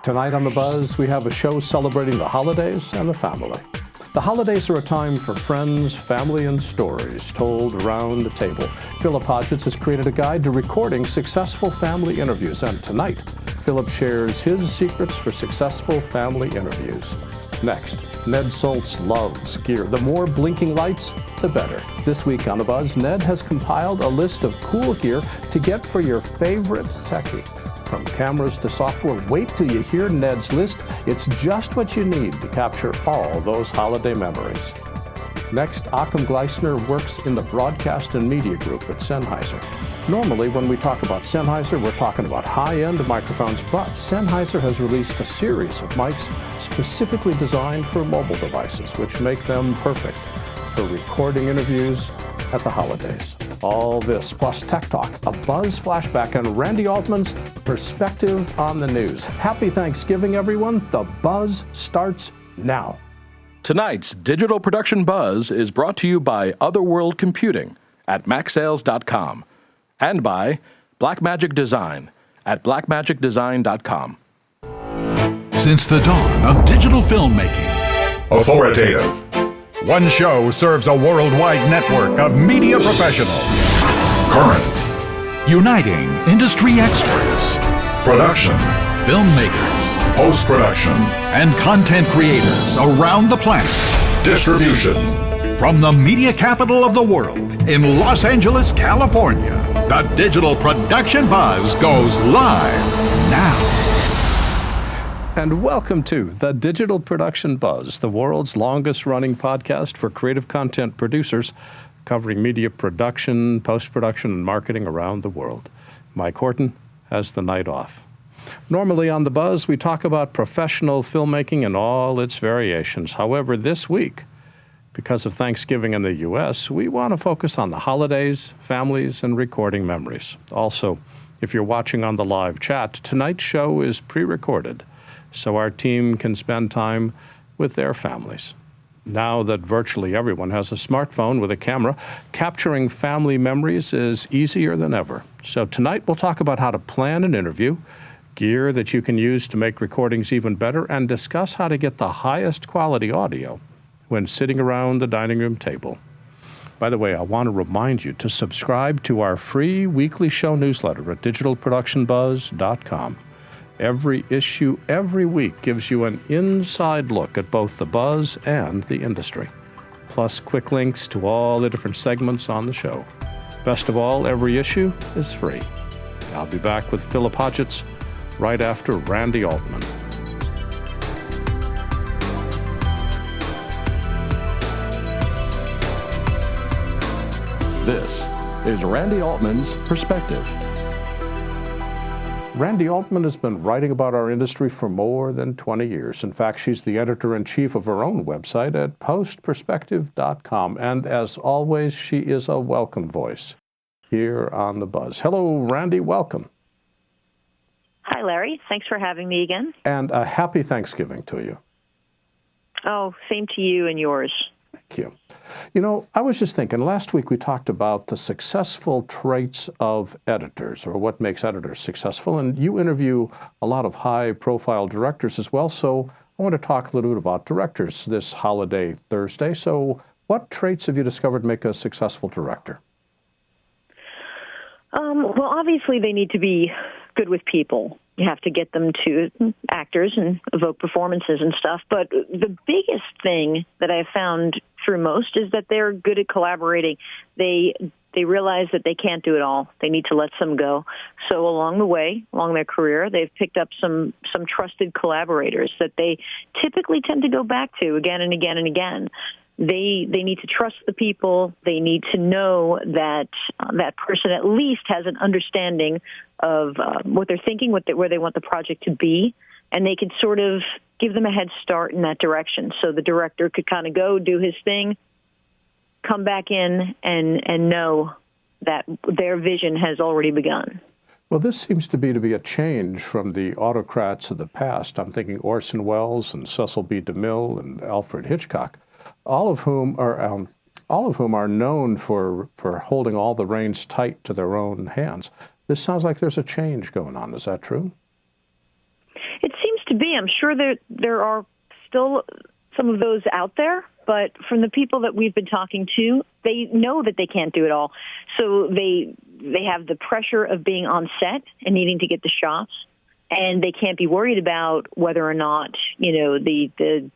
Tonight on The Buzz, we have a show celebrating the holidays and the family. The holidays are a time for friends, family, and stories told around the table. Phillip Hodgetts has created a guide to recording successful family interviews, and tonight, Phillip shares his secrets for successful family interviews. Next, Ned Soltz loves gear. The more blinking lights, the better. This week on The Buzz, Ned has compiled a list of cool gear to get for your favorite techie. From cameras to software, wait till you hear Ned's list. It's just what you need to capture all those holiday memories. Next, Achim Gleisner works in the broadcast and media group at Sennheiser. Normally, when we talk about Sennheiser, we're talking about high-end microphones, but Sennheiser has released a series of mics specifically designed for mobile devices, which make them perfect for recording interviews at the holidays. All this, plus Tech Talk, a Buzz flashback, and Randi Altman's perspective on the news. Happy Thanksgiving, everyone. The Buzz starts now. Tonight's digital production Buzz is brought to you by Otherworld Computing at MacSales.com and by Blackmagic Design at BlackMagicDesign.com. Since the dawn of digital filmmaking, authoritative. One show serves a worldwide network of media professionals. Current. uniting industry experts, Production. filmmakers, Post-production. and content creators around the planet. Distribution. From the media capital of the world in Los Angeles, California, the Digital Production Buzz goes live now. And welcome to the Digital Production Buzz, the world's longest-running podcast for creative content producers covering media production, post-production, and marketing around the world. Mike Horton has the night off. Normally on The Buzz, we talk about professional filmmaking and all its variations. However, this week, because of Thanksgiving in the U.S., we want to focus on the holidays, families, and recording memories. Also, if you're watching on the live chat, tonight's show is pre-recorded, so our team can spend time with their families. Now that virtually everyone has a smartphone with a camera, capturing family memories is easier than ever. So tonight we'll talk about how to plan an interview, gear that you can use to make recordings even better, and discuss how to get the highest quality audio when sitting around the dining room table. By the way, I want to remind you to subscribe to our free weekly show newsletter at digitalproductionbuzz.com. Every issue, every week, gives you an inside look at both the buzz and the industry, plus quick links to all the different segments on the show. Best of all, every issue is free. I'll be back with Phillip Hodgetts right after Randi Altman. This is Randi Altman's Perspective. Randi Altman has been writing about our industry for more than 20 years. In fact, she's the editor-in-chief of her own website at postperspective.com. And as always, she is a welcome voice here on The Buzz. Hello, Randi, welcome. Hi, Larry. Thanks for having me again. And a happy Thanksgiving to you. Oh, same to you and yours. Thank you. You know, I was just thinking, last week we talked about the successful traits of editors, or what makes editors successful, and you interview a lot of high-profile directors as well, so I want to talk a little bit about directors this holiday Thursday. So what traits have you discovered make a successful director? Well, obviously they need to be good with people. You have to get them to actors and evoke performances and stuff. But the biggest thing that I've found through most is that they're good at collaborating. They realize that they can't do it all. They need to let some go. So along the way, along their career, they've picked up some trusted collaborators that they typically tend to go back to again and again and again. They need to trust the people. They need to know that that person at least has an understanding of what they're thinking, where they want the project to be, and they can sort of give them a head start in that direction. So the director could kind of go do his thing, come back in, and know that their vision has already begun. Well, this seems to be a change from the autocrats of the past. I'm thinking Orson Welles and Cecil B. DeMille and Alfred Hitchcock, all of whom are known for holding all the reins tight to their own hands. This sounds like there's a change going on. Is that true? It seems to be. I'm sure there are still some of those out there, but from the people that we've been talking to, they know that they can't do it all. So they have the pressure of being on set and needing to get the shots, and they can't be worried about whether or not, the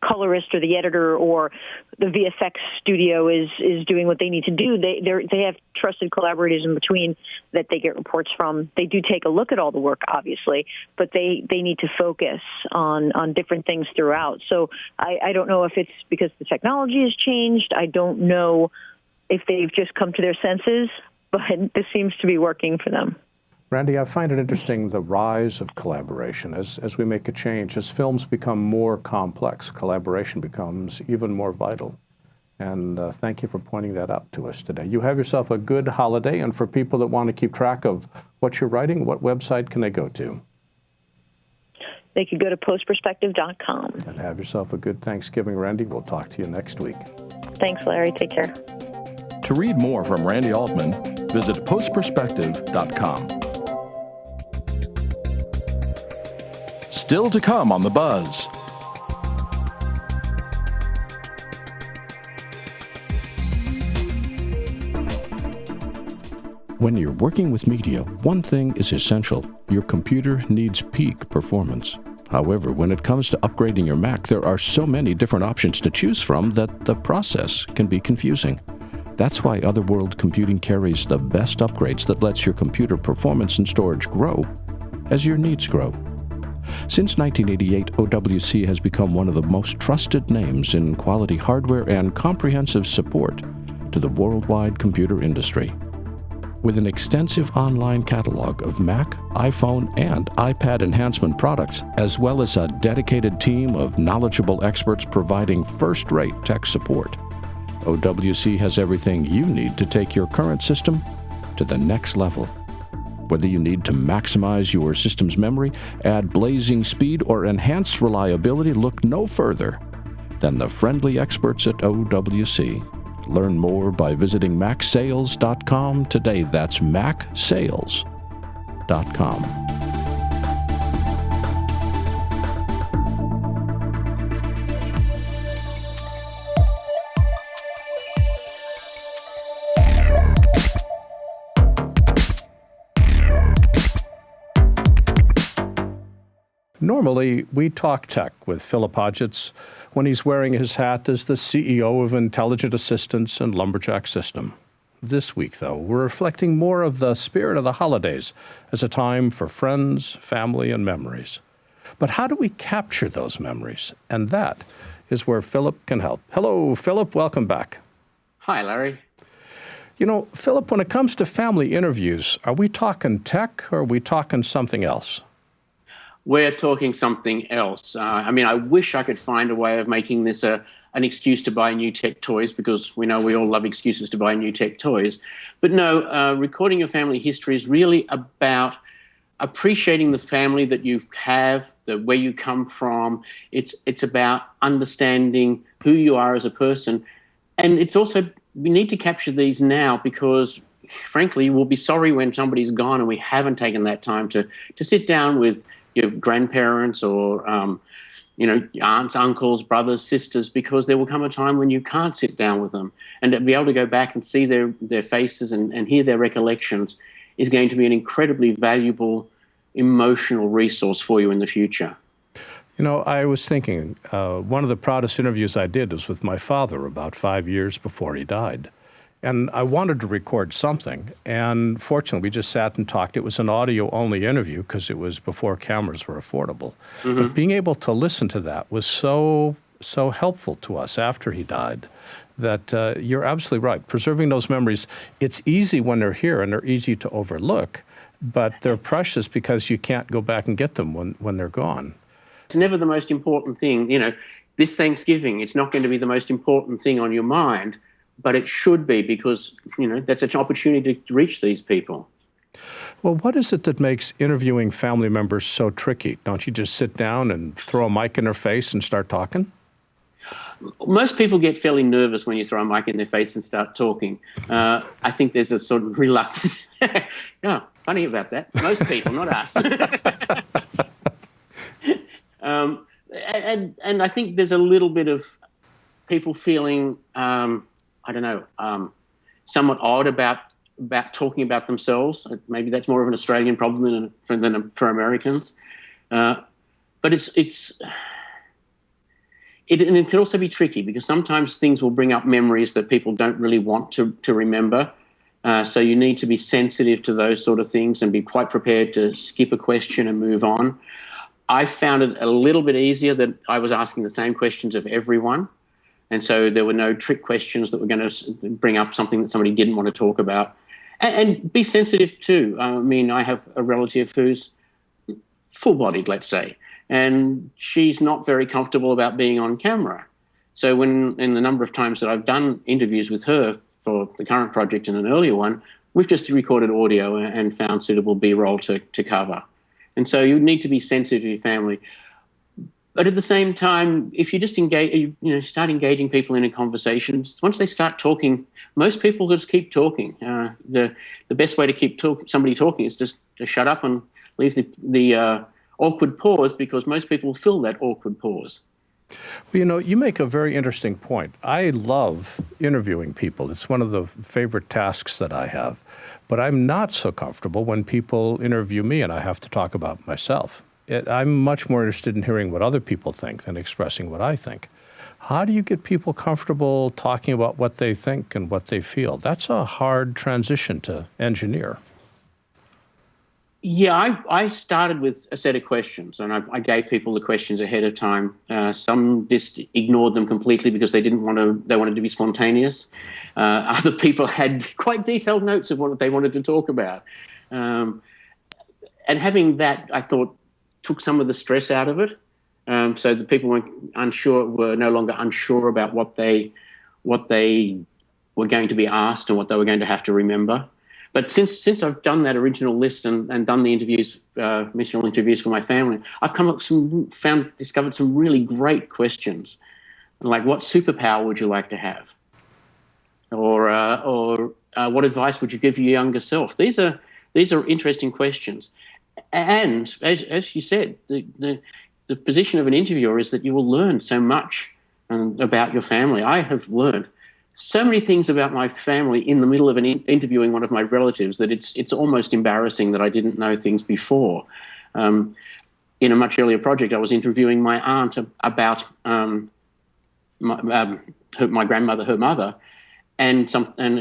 colorist or the editor or the VFX studio is doing what they need to do. They have trusted collaborators in between that they get reports from. They do take a look at all the work, obviously, but they need to focus on different things throughout. So I don't know if it's because the technology has changed. I don't know if they've just come to their senses, but this seems to be working for them. Randi, I find it interesting, the rise of collaboration. As we make a change, as films become more complex, collaboration becomes even more vital. And thank you for pointing that out to us today. You have yourself a good holiday, and for people that want to keep track of what you're writing, what website can they go to? They could go to postperspective.com. And have yourself a good Thanksgiving, Randi. We'll talk to you next week. Thanks, Larry. Take care. To read more from Randi Altman, visit postperspective.com. Still to come on The Buzz. When you're working with media, one thing is essential. Your computer needs peak performance. However, when it comes to upgrading your Mac, there are so many different options to choose from that the process can be confusing. That's why Otherworld Computing carries the best upgrades that lets your computer performance and storage grow as your needs grow. Since 1988, OWC has become one of the most trusted names in quality hardware and comprehensive support to the worldwide computer industry. With an extensive online catalog of Mac, iPhone, and iPad enhancement products, as well as a dedicated team of knowledgeable experts providing first-rate tech support, OWC has everything you need to take your current system to the next level. Whether you need to maximize your system's memory, add blazing speed, or enhance reliability, look no further than the friendly experts at OWC. Learn more by visiting macsales.com today. That's macsales.com. Normally, we talk tech with Phillip Hodgetts when he's wearing his hat as the CEO of Intelligent Assistance and Lumberjack System. This week, though, we're reflecting more of the spirit of the holidays as a time for friends, family, and memories. But how do we capture those memories? And that is where Phillip can help. Hello, Phillip. Welcome back. Hi, Larry. You know, Phillip, when it comes to family interviews, are we talking tech or are we talking something else? We're talking something else. I wish I could find a way of making this an excuse to buy new tech toys, because we know we all love excuses to buy new tech toys. But no, recording your family history is really about appreciating the family that you have, where you come from. It's about understanding who you are as a person. And it's also, we need to capture these now because, frankly, we'll be sorry when somebody's gone and we haven't taken that time to sit down with your grandparents or, aunts, uncles, brothers, sisters, because there will come a time when you can't sit down with them. And to be able to go back and see their faces and hear their recollections is going to be an incredibly valuable emotional resource for you in the future. You know, I was thinking, one of the proudest interviews I did was with my father about 5 years before he died. And I wanted to record something, and fortunately, we just sat and talked. It was an audio-only interview because it was before cameras were affordable. Mm-hmm. But being able to listen to that was so helpful to us after he died that you're absolutely right. Preserving those memories, it's easy when they're here and they're easy to overlook, but they're precious because you can't go back and get them when they're gone. It's never the most important thing. This Thanksgiving, it's not going to be the most important thing on your mind, but it should be, because, that's an opportunity to reach these people. Well, what is it that makes interviewing family members so tricky? Don't you just sit down and throw a mic in their face and start talking? Most people get fairly nervous when you throw a mic in their face and start talking. I think there's a sort of reluctance. Funny about that. Most people, not us. And I think there's a little bit of people feeling, I don't know, somewhat odd about talking about themselves. Maybe that's more of an Australian problem than for Americans. But it can also be tricky because sometimes things will bring up memories that people don't really want to remember. So you need to be sensitive to those sort of things and be quite prepared to skip a question and move on. I found it a little bit easier that I was asking the same questions of everyone. And so there were no trick questions that were going to bring up something that somebody didn't want to talk about. And be sensitive too. I mean, I have a relative who's full-bodied, let's say, and she's not very comfortable about being on camera. So in the number of times that I've done interviews with her for the current project and an earlier one, we've just recorded audio and found suitable B-roll to cover. And so you need to be sensitive to your family. But at the same time, if you just start engaging people in a conversation, once they start talking, most people just keep talking. The best way to keep somebody talking is just to shut up and leave the awkward pause, because most people fill that awkward pause. Well, you make a very interesting point. I love interviewing people. It's one of the favorite tasks that I have. But I'm not so comfortable when people interview me and I have to talk about myself. I'm much more interested in hearing what other people think than expressing what I think. How do you get people comfortable talking about what they think and what they feel? That's a hard transition to engineer. Yeah, I started with a set of questions, and I gave people the questions ahead of time. Some just ignored them completely because they wanted to be spontaneous. Other people had quite detailed notes of what they wanted to talk about. And having that, I thought, took some of the stress out of it. So the people were no longer unsure about what they were going to be asked and what they were going to have to remember. But since I've done that original list and done the interviews, missional interviews for my family, I've discovered some really great questions, like what superpower would you like to have, or what advice would you give your younger self? These are interesting questions, and as you said, the position of an interviewer is that you will learn so much about your family. I have learned so many things about my family in the middle of interviewing one of my relatives that it's almost embarrassing that I didn't know things before. In a much earlier project, I was interviewing my aunt about my grandmother, her mother, and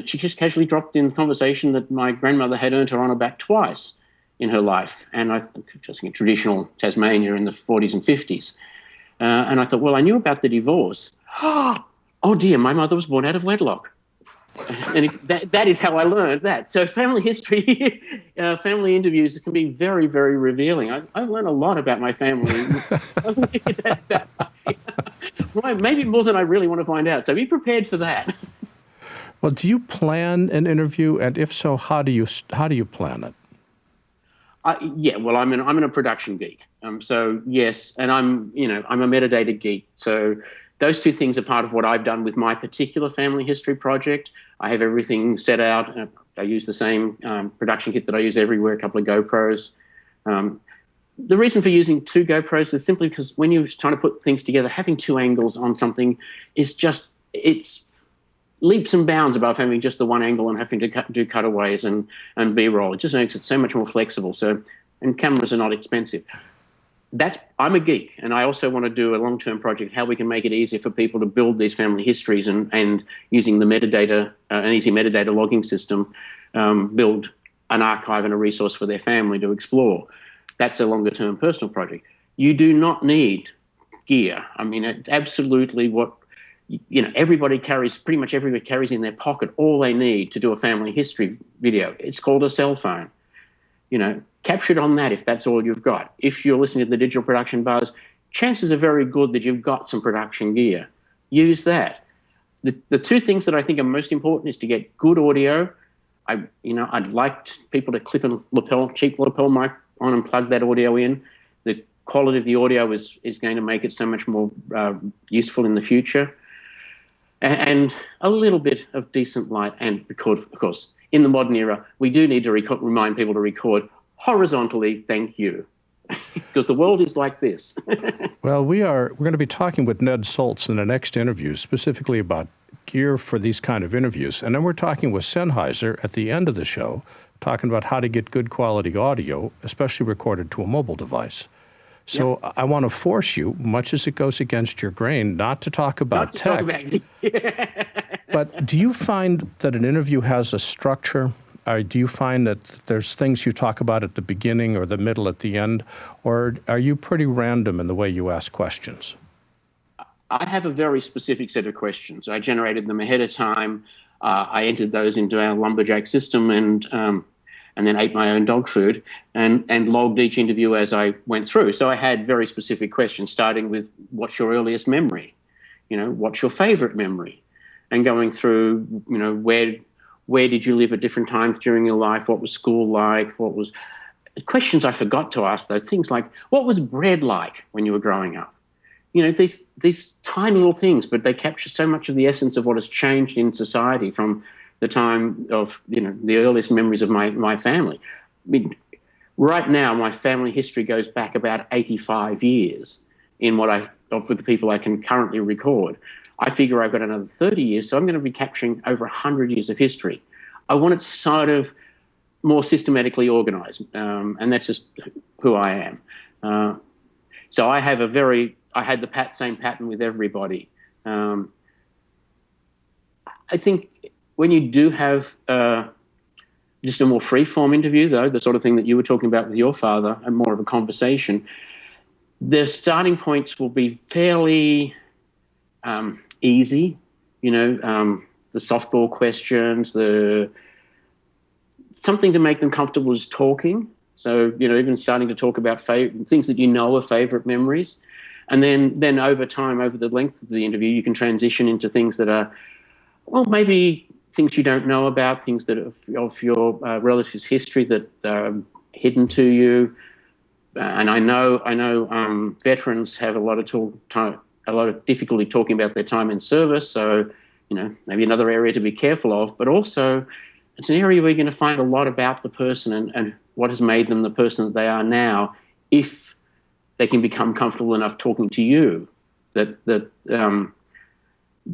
she just casually dropped in the conversation that my grandmother had earned her honour back twice in her life, and I think just in traditional Tasmania in the 40s and 50s. And I thought, well, I knew about the divorce. Oh dear, my mother was born out of wedlock. And that is how I learned that. So family history, family interviews can be very, very revealing. I've learned a lot about my family. Right, maybe more than I really want to find out. So be prepared for that. Well, do you plan an interview? And if so, how do you plan it? Yeah, well, I'm a production geek. So yes, and I'm a metadata geek. So those two things are part of what I've done with my particular family history project. I have everything set out. I use the same production kit that I use everywhere, a couple of GoPros. The reason for using two GoPros is simply because when you're trying to put things together, having two angles on something is it's leaps and bounds above having just the one angle and having to do cutaways and B-roll. It just makes it so much more flexible. And cameras are not expensive. I'm a geek, and I also want to do a long-term project, how we can make it easier for people to build these family histories and using the metadata, an easy metadata logging system, build an archive and a resource for their family to explore. That's a longer-term personal project. You do not need gear. I mean, it's absolutely everybody carries in their pocket all they need to do a family history video. It's called a cell phone. Capture it on that if that's all you've got. If you're listening to the Digital Production Buzz, chances are very good that you've got some production gear. Use that. The two things that I think are most important is to get good audio. I'd like people to clip a cheap lapel mic on and plug that audio in. The quality of the audio is going to make it so much more useful in the future. And a little bit of decent light and record, of course. In the modern era, we do need to remind people to record horizontally, thank you. because the world is like this. Well, we're going to be talking with Ned Soltz in the next interview, specifically about gear for these kind of interviews. And then we're talking with Sennheiser at the end of the show, talking about how to get good quality audio, especially recorded to a mobile device. So I want to force you, much as it goes against your grain, not to talk about tech. But do you find that an interview has a structure? Or do you find that there's things you talk about at the beginning or the middle at the end? Or are you pretty random in the way you ask questions? I have a very specific set of questions. I generated them ahead of time. I entered those into our lumberjack system and then ate my own dog food and logged each interview as I went through. So I had very specific questions, starting with what's your earliest memory? What's your favorite memory? And going through, where did you live at different times during your life? What was school like? What was questions I forgot to ask, though, things like, what was bread like when you were growing up? These tiny little things, but they capture so much of the essence of what has changed in society from the time of, the earliest memories of my family. I mean, right now, my family history goes back about 85 years with the people I can currently record. I figure I've got another 30 years, so I'm going to be capturing over 100 years of history. I want it sort of more systematically organized, and that's just who I am. So I had the same pattern with everybody. I think when you do have just a more free-form interview, though, the sort of thing that you were talking about with your father, and more of a conversation, the starting points will be fairly easy. The softball questions, something to make them comfortable is talking. So, even starting to talk about things that are favorite memories. And then over time, over the length of the interview, you can transition into things that are, maybe things you don't know about, things that of your relatives' history that are hidden to you. And I know veterans have a lot of difficulty talking about their time in service. So, maybe another area to be careful of. But also, it's an area where you're going to find a lot about the person and what has made them the person that they are now, if they can become comfortable enough talking to you that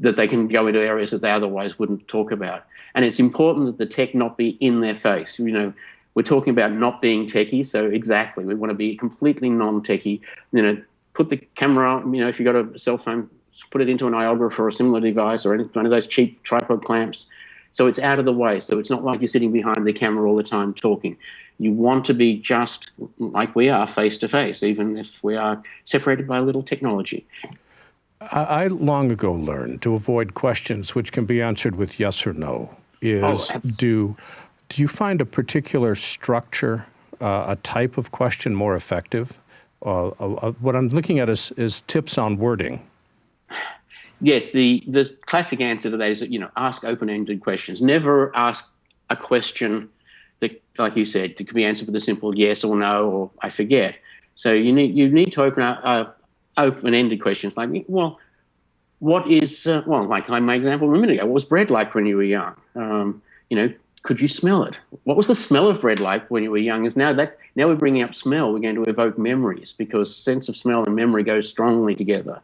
they can go into areas that they otherwise wouldn't talk about. And it's important that the tech not be in their face. We're talking about not being techie, so exactly, we want to be completely non-techie. Put the camera on, if you've got a cell phone, put it into an iographer or a similar device or one of those cheap tripod clamps, so it's out of the way. So it's not like you're sitting behind the camera all the time talking. You want to be just like we are, face-to-face, even if we are separated by a little technology. I long ago learned to avoid questions which can be answered with yes or no. Do you find a particular structure, a type of question more effective? What I'm looking at is tips on wording. Yes, the classic answer to that is that, ask open-ended questions. Never ask a question that, like you said, that could be answered with a simple yes or no or I forget. So you need to open up open-ended questions like, what is, like my example a minute ago, what was bread like when you were young? Could you smell it? What was the smell of bread like when you were young? Now we're bringing up smell, we're going to evoke memories, because sense of smell and memory go strongly together.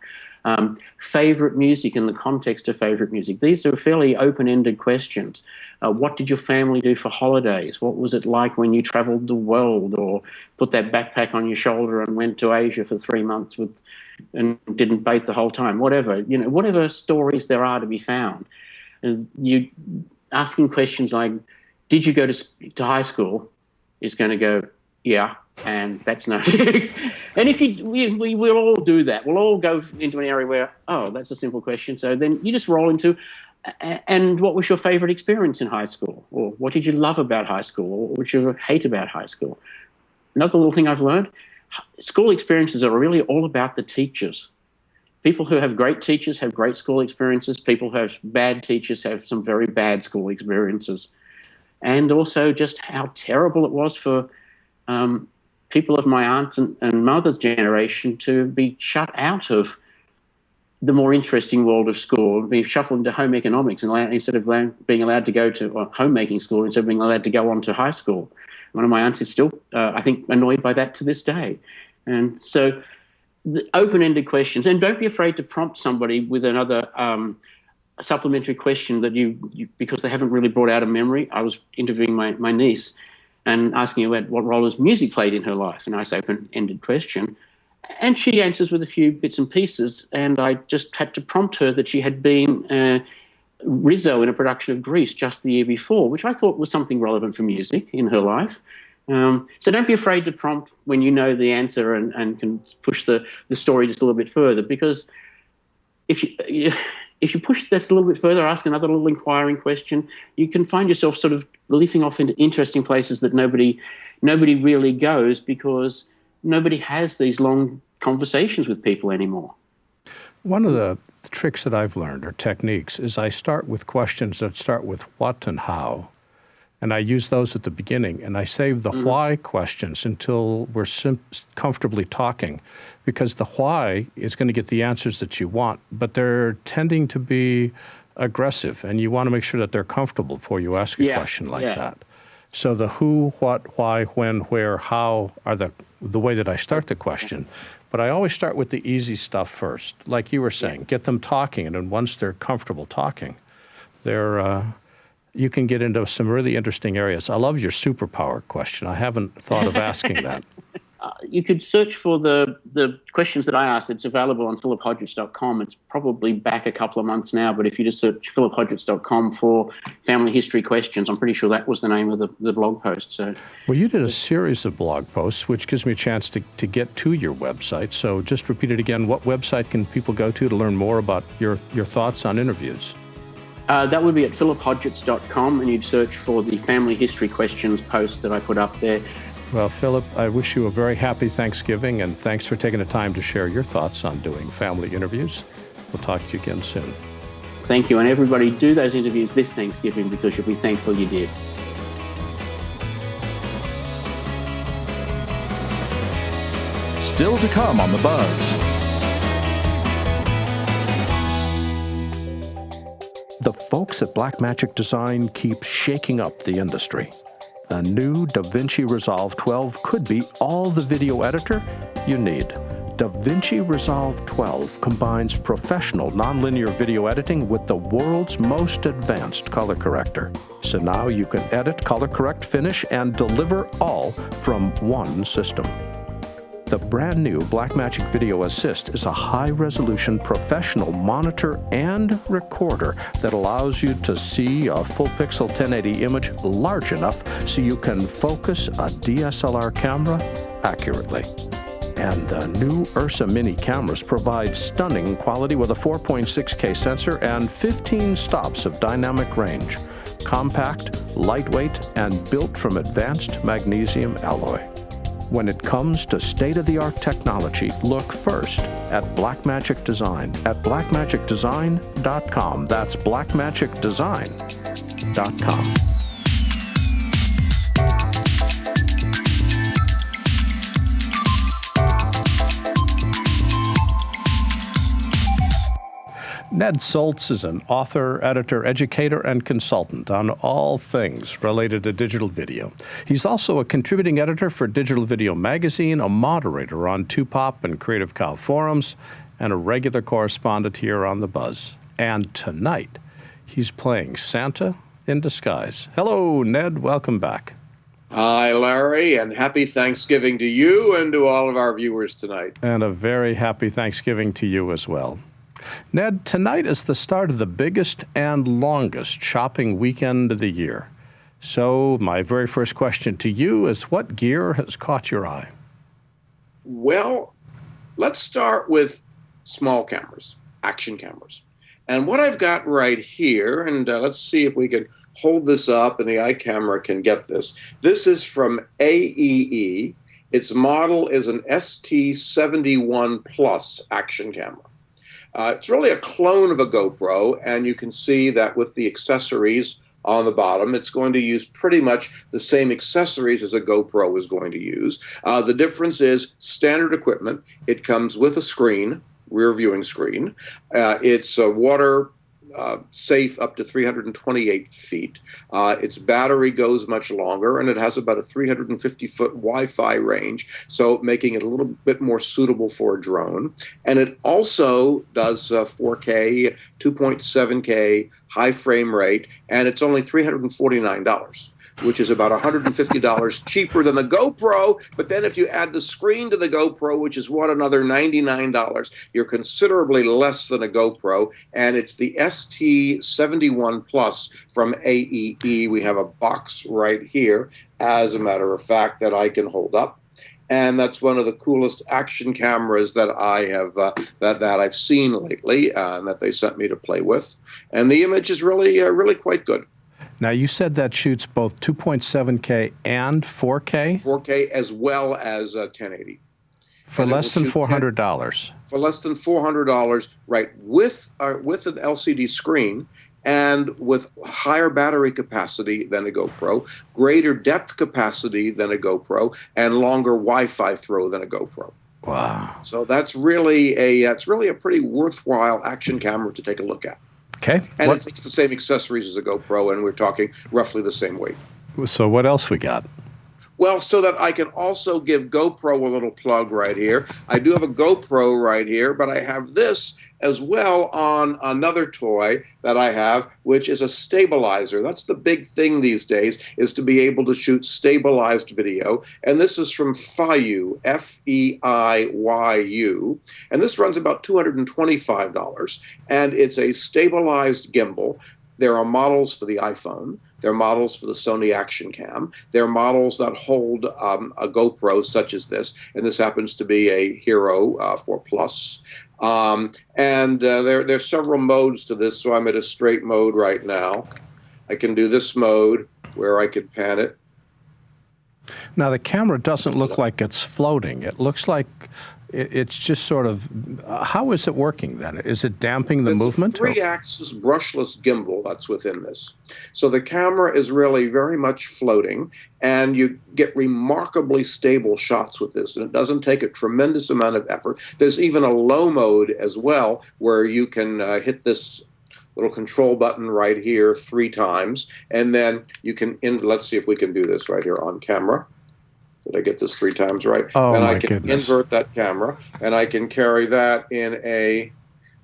Favorite music and the context of favorite music. These are fairly open-ended questions. What did your family do for holidays? What was it like when you traveled the world or put that backpack on your shoulder and went to Asia for 3 months and didn't bathe the whole time? Whatever stories there are to be found. And you asking questions like, did you go to high school, is going to go, yeah, and that's no. And if we'll all do that. We'll all go into an area where, that's a simple question. So then you just roll into, and what was your favorite experience in high school? Or what did you love about high school? Or what did you hate about high school? Another little thing I've learned, school experiences are really all about the teachers. People who have great teachers have great school experiences. People who have bad teachers have some very bad school experiences. And also just how terrible it was for people of my aunt's and mother's generation to be shut out of the more interesting world of school, be shuffled into home economics instead of being allowed to go to homemaking school, instead of being allowed to go on to high school. One of my aunts is still, I think, annoyed by that to this day. And so the open-ended questions, and don't be afraid to prompt somebody with another supplementary question that you because they haven't really brought out a memory. I was interviewing my niece and asking her what role has music played in her life, a nice open-ended question. And she answers with a few bits and pieces, and I just had to prompt her that she had been Rizzo in a production of Grease just the year before, which I thought was something relevant for music in her life. So don't be afraid to prompt when you know the answer and can push the story just a little bit further, because if you push this a little bit further, ask another little inquiring question, you can find yourself sort of leafing off into interesting places that nobody really goes, because nobody has these long conversations with people anymore. One of the tricks that I've learned, or techniques, is I start with questions that start with what and how. And I use those at the beginning, and I save the why questions until we're comfortably talking, because the why is going to get the answers that you want, but they're tending to be aggressive, and you want to make sure that they're comfortable before you ask a question like that. So the who, what, why, when, where, how are the way that I start the question. But I always start with the easy stuff first, like you were saying, get them talking, and then once they're comfortable talking, you can get into some really interesting areas. I love your superpower question. I haven't thought of asking that. You could search for the questions that I asked. It's available on philliphodgetts.com. It's probably back a couple of months now, but if you just search philliphodgetts.com for family history questions, I'm pretty sure that was the name of the blog post. So, well, you did a series of blog posts, which gives me a chance to get to your website. So just repeat it again. What website can people go to learn more about your thoughts on interviews? That would be at philliphodgetts.com, and you'd search for the family history questions post that I put up there. Well, Phillip, I wish you a very happy Thanksgiving, and thanks for taking the time to share your thoughts on doing family interviews. We'll talk to you again soon. Thank you, and everybody do those interviews this Thanksgiving, because you'll be thankful you did. Still to come on The Buzz. The folks at Blackmagic Design keep shaking up the industry. The new DaVinci Resolve 12 could be all the video editor you need. DaVinci Resolve 12 combines professional nonlinear video editing with the world's most advanced color corrector. So now you can edit, color correct, finish, and deliver all from one system. The brand new Blackmagic Video Assist is a high-resolution professional monitor and recorder that allows you to see a full-pixel 1080 image large enough so you can focus a DSLR camera accurately. And the new Ursa Mini cameras provide stunning quality with a 4.6K sensor and 15 stops of dynamic range. Compact, lightweight, and built from advanced magnesium alloy. When it comes to state-of-the-art technology, look first at Blackmagic Design at blackmagicdesign.com. That's blackmagicdesign.com. Ned Soltz is an author, editor, educator, and consultant on all things related to digital video. He's also a contributing editor for Digital Video Magazine, a moderator on Two-Pop and Creative Cow forums, and a regular correspondent here on The Buzz. And tonight, he's playing Santa in disguise. Hello, Ned. Welcome back. Hi, Larry, and happy Thanksgiving to you and to all of our viewers tonight. And a very happy Thanksgiving to you as well. Ned, tonight is the start of the biggest and longest shopping weekend of the year. So my very first question to you is, what gear has caught your eye? Well, let's start with small cameras, action cameras. And what I've got right here, and let's see if we can hold this up and the eye camera can get this. This is from AEE. Its model is an ST71 Plus action camera. It's really a clone of a GoPro, and you can see that with the accessories on the bottom, it's going to use pretty much the same accessories as a GoPro is going to use. The difference is standard equipment. It comes with a screen, rear viewing screen. It's water safe up to 328 feet. Its battery goes much longer, and it has about a 350-foot Wi-Fi range, so making it a little bit more suitable for a drone. And it also does 4K, 2.7K, high frame rate, and it's only $349. Which is about $150 cheaper than the GoPro. But then if you add the screen to the GoPro, which is another $99, you're considerably less than a GoPro. And it's the ST71 Plus from AEE. We have a box right here, as a matter of fact, that I can hold up. And that's one of the coolest action cameras that I have that I've seen lately, and that they sent me to play with. And the image is really quite good. Now, you said that shoots both 2.7K and 4K? 4K as well as 1080. For less than $400. For less than $400, right, with an LCD screen and with higher battery capacity than a GoPro, greater depth capacity than a GoPro, and longer Wi-Fi throw than a GoPro. Wow. So that's really a pretty worthwhile action camera to take a look at. Okay. And it takes the same accessories as a GoPro, and we're talking roughly the same weight. So what else we got? Well, so that I can also give GoPro a little plug right here. I do have a GoPro right here, but I have this as well on another toy that I have, which is a stabilizer. That's the big thing these days, is to be able to shoot stabilized video. And this is from Feiyu, Feiyu. And this runs about $225. And it's a stabilized gimbal. There are models for the iPhone. There are models for the Sony Action Cam. There are models that hold a GoPro such as this, and this happens to be a Hero 4 Plus. There's several modes to this, so I'm at a straight mode right now. I can do this mode where I could pan it. Now, the camera doesn't look like it's floating. It looks like it's just sort of, how is it working then? Is it damping the movement? It's a 3-axis brushless gimbal that's within this. So the camera is really very much floating, and you get remarkably stable shots with this, and it doesn't take a tremendous amount of effort. There's even a low mode as well, where you can hit this little control button right here 3 times, and then you can, let's see if we can do this right here on camera. Did I get this 3 times right? Oh, then my I can goodness. invert that camera, and I can carry that in a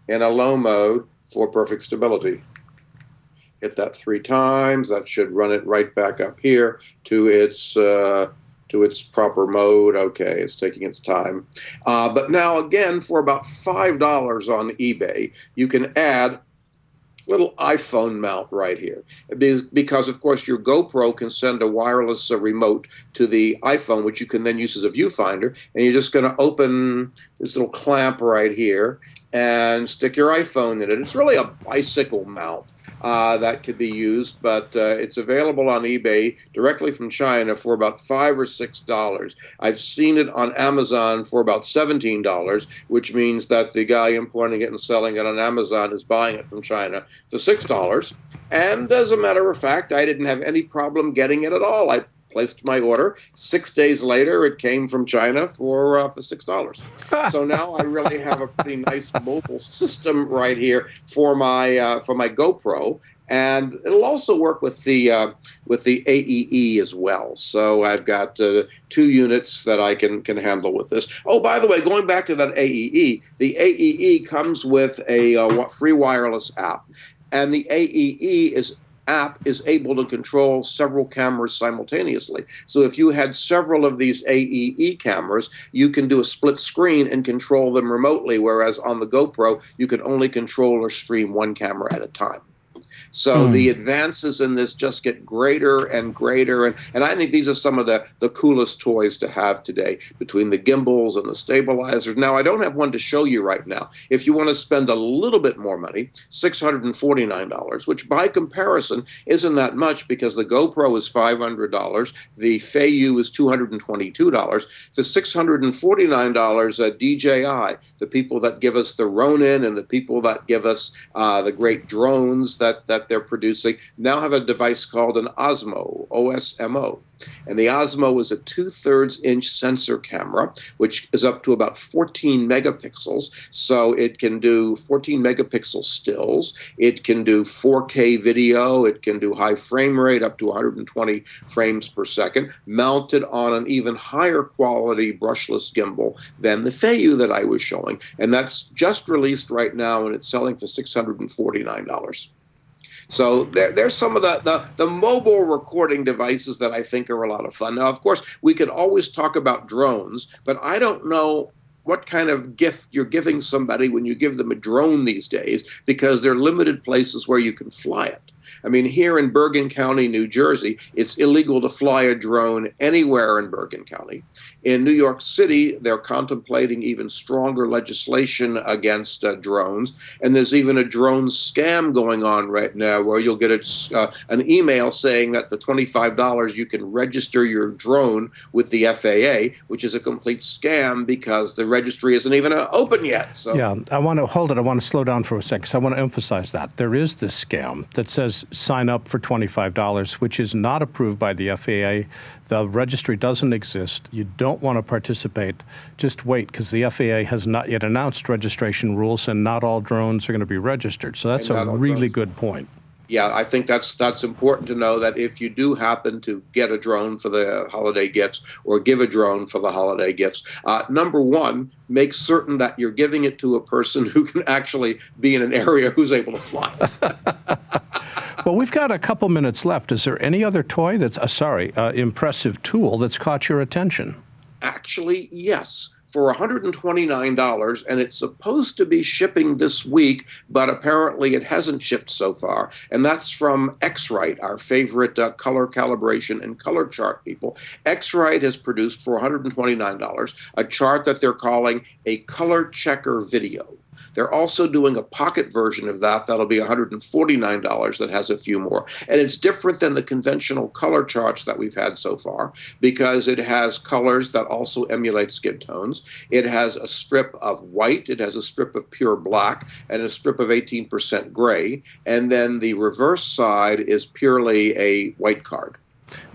low mode for perfect stability. Hit that 3 times. That should run it right back up here to its proper mode. Okay, it's taking its time. But now again, for about $5 on eBay, you can add little iPhone mount right here, because of course your GoPro can send a wireless remote to the iPhone, which you can then use as a viewfinder, and you're just going to open this little clamp right here and stick your iPhone in it. It's really a bicycle mount that could be used, but it's available on eBay directly from China for about $5 or $6. I've seen it on Amazon for about $17, which means that the guy importing it and selling it on Amazon is buying it from China for $6. And as a matter of fact, I didn't have any problem getting it at all. I placed my order. 6 days later, it came from China for $6. So now I really have a pretty nice mobile system right here for my GoPro, and it'll also work with the AEE as well. So I've got 2 units that I can handle with this. Oh, by the way, going back to that AEE, the AEE comes with a free wireless app, and the AEE app is able to control several cameras simultaneously. So if you had several of these AEE cameras, you can do a split screen and control them remotely, whereas on the GoPro, you could only control or stream 1 camera at a time. So the advances in this just get greater and greater, and I think these are some of the coolest toys to have today, between the gimbals and the stabilizers. Now, I don't have one to show you right now. If you want to spend a little bit more money, $649, which by comparison isn't that much, because the GoPro is $500, the Feiyu is $222, the $649 DJI, the people that give us the Ronin and the people that give us the great drones that that they're producing now have a device called an Osmo, OSMO. And the Osmo is a 2/3 inch sensor camera, which is up to about 14 megapixels. So it can do 14 megapixel stills. It can do 4K video. It can do high frame rate up to 120 frames per second, mounted on an even higher quality brushless gimbal than the Feiyu that I was showing. And that's just released right now, and it's selling for $649. So there's some of the mobile recording devices that I think are a lot of fun. Now, of course, we could always talk about drones, but I don't know what kind of gift you're giving somebody when you give them a drone these days, because there are limited places where you can fly it. I mean, here in Bergen County, New Jersey, it's illegal to fly a drone anywhere in Bergen County. In New York City, they're contemplating even stronger legislation against drones. And there's even a drone scam going on right now where you'll get an email saying that for $25 you can register your drone with the FAA, which is a complete scam because the registry isn't even open yet. So yeah, I want to hold it. I want to slow down for a second. So I want to emphasize that. There is this scam that says sign up for $25, which is not approved by the FAA. The registry doesn't exist. You don't want to participate. Just wait, because the FAA has not yet announced registration rules, and not all drones are going to be registered. So that's a really good point. Yeah, I think that's important to know, that if you do happen to get a drone for the holiday gifts or give a drone for the holiday gifts, number one, make certain that you're giving it to a person who can actually be in an area who's able to fly it. Well, we've got a couple minutes left. Is there any other toy that's, impressive tool that's caught your attention? Actually, yes. For $129, and it's supposed to be shipping this week, but apparently it hasn't shipped so far. And that's from X-Rite, our favorite color calibration and color chart people. X-Rite has produced for $129 a chart that they're calling a color checker video. They're also doing a pocket version of that. That'll be $149 that has a few more. And it's different than the conventional color charts that we've had so far, because it has colors that also emulate skin tones. It has a strip of white, it has a strip of pure black, and a strip of 18% gray. And then the reverse side is purely a white card.